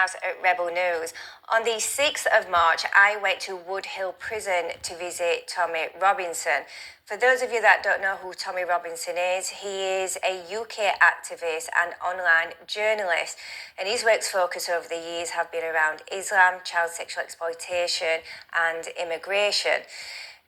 Woodhouse at Rebelnews. On the 6th of March, I went to Woodhill prison to visit Tommy Robinson. For those of you that don't know who Tommy Robinson is, he is a UK activist and online journalist, and his work's focus over the years have been around Islam, child sexual exploitation and immigration.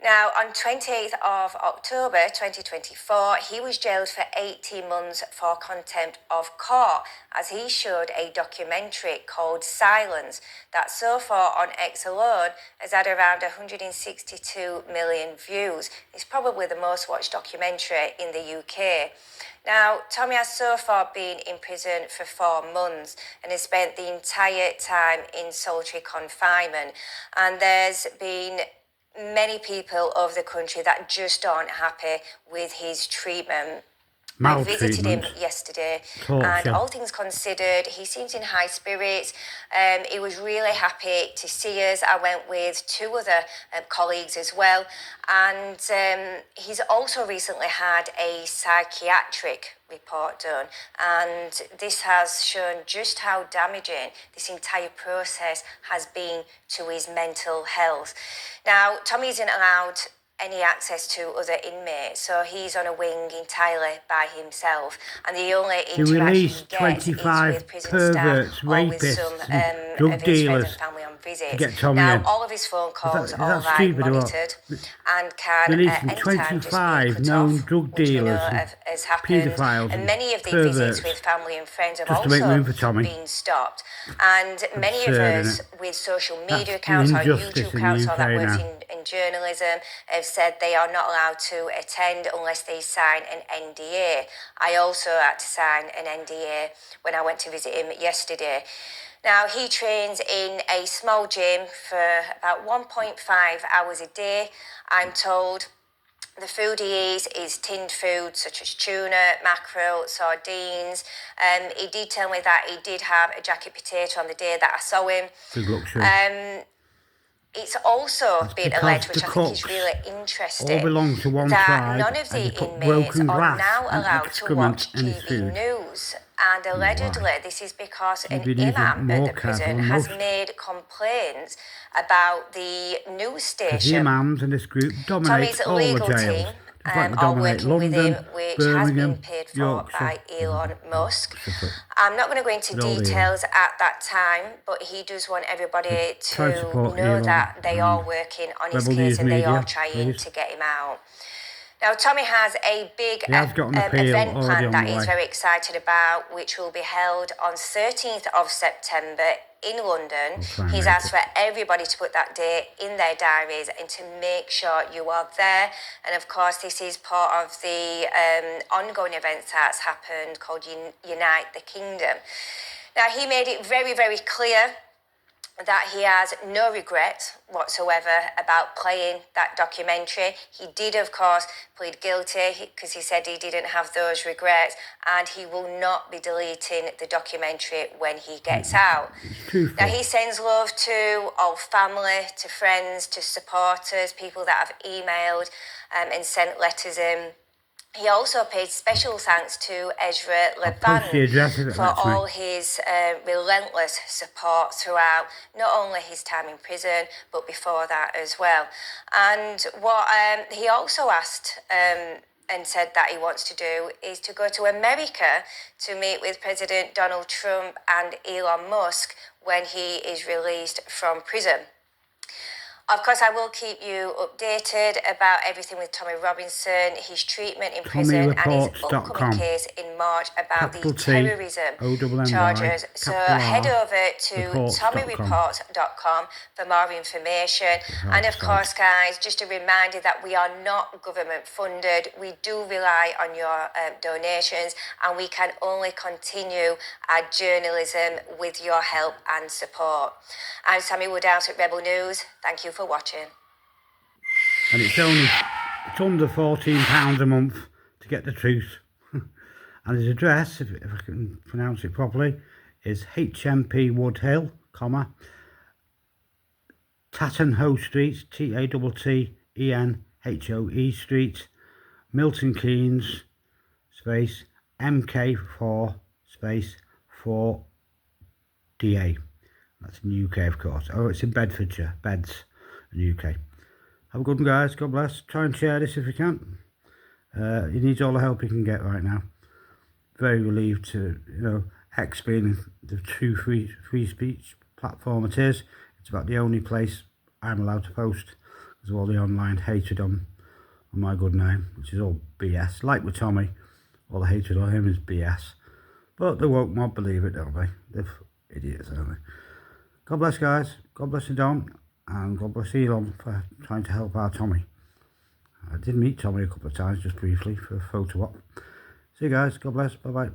Now, on 28th of October 2024, he was jailed for 18 months for contempt of court as he showed a documentary called Silence that so far on X alone has had around 162 million views. It's probably the most watched documentary in the UK. Now, Tommy has so far been in prison for 4 months and has spent the entire time in solitary confinement. And there's been many people over the country that just aren't happy with his treatment. I visited him yesterday, and all things considered, he seems in high spirits. He was really happy to see us. I went with 2 other colleagues as well, and he's also recently had a psychiatric report done, and this has shown just how damaging this entire process has been to his mental health. Now, Tommy isn't allowed any access to other inmates, so he's on a wing entirely by himself, and the only interaction he gets is with prison staff or with some of his friends and family on visit. Now, all of his phone calls are live monitored and can at any time just be cut off, which we know has happened, and many of the visits with family and friends have also been stopped, and many of us with social media accounts or YouTube accounts or that works in journalism have said they are not allowed to attend unless they sign an NDA. I also had to sign an NDA when I went to visit him yesterday. Now, he trains in a small gym for about 1.5 hours a day, I'm told. The food he eats is tinned food such as tuna, mackerel, sardines. He did tell me that he did have a jacket potato on the day that I saw him. Good luck, sure. It's also been alleged, which I think is really interesting, that none of the inmates are now allowed to watch TV news. And allegedly, this is because an imam at the prison has made complaints about the news station. The imams in this group dominate all the jails. Are working with him, which has been paid for by Elon Musk. I'm not going to go into details at that time, but he does want everybody to know that they are working on his case and they are trying to get him out. Now, Tommy has a big event planned that he's very excited about, which will be held on 13th of September in London. He's asked for everybody to put that date in their diaries and to make sure you are there. And of course, this is part of the ongoing events that's happened called Unite the Kingdom. Now, he made it very, very clear that he has no regret whatsoever about playing that documentary. He did, of course, plead guilty because he said he didn't have those regrets, and he will not be deleting the documentary when he gets out. Now, he sends love to all family, to friends, to supporters, people that have emailed and sent letters in. He also paid special thanks to Ezra Levan for all his relentless support throughout not only his time in prison, but before that as well. And what he also asked and said that he wants to do is to go to America to meet with President Donald Trump and Elon Musk when he is released from prison. Of course, I will keep you updated about everything with Tommy Robinson, his treatment in prison, and his upcoming case in March about the terrorism charges. So head over to TommyReports.com for more information. And of course, guys, just a reminder that we are not government funded. We do rely on your donations, and we can only continue our journalism with your help and support. I'm Sammy Woodhouse at Rebelnews. Thank you for watching. And it's under £14 a month to get the truth. And his address, if I can pronounce it properly, is HMP Woodhill, Tattenhoe Street, TATTENHOE Street, Milton Keynes, space MK4, space 4DA. That's in the UK, of course. Oh, it's in Bedfordshire, Beds, in the UK. Have a good one, guys. God bless. Try and share this if you can. He needs all the help he can get right now. Very relieved to, X being the true free speech platform it is. It's about the only place I'm allowed to post because of all the online hatred on my good name, which is all BS. Like with Tommy, all the hatred on him is BS. But the woke mob believe it, don't they? They're idiots, aren't they? God bless, guys. God bless you, Don. And God bless Elon for trying to help our Tommy. I did meet Tommy a couple of times, just briefly, for a photo op. See you guys. God bless. Bye-bye.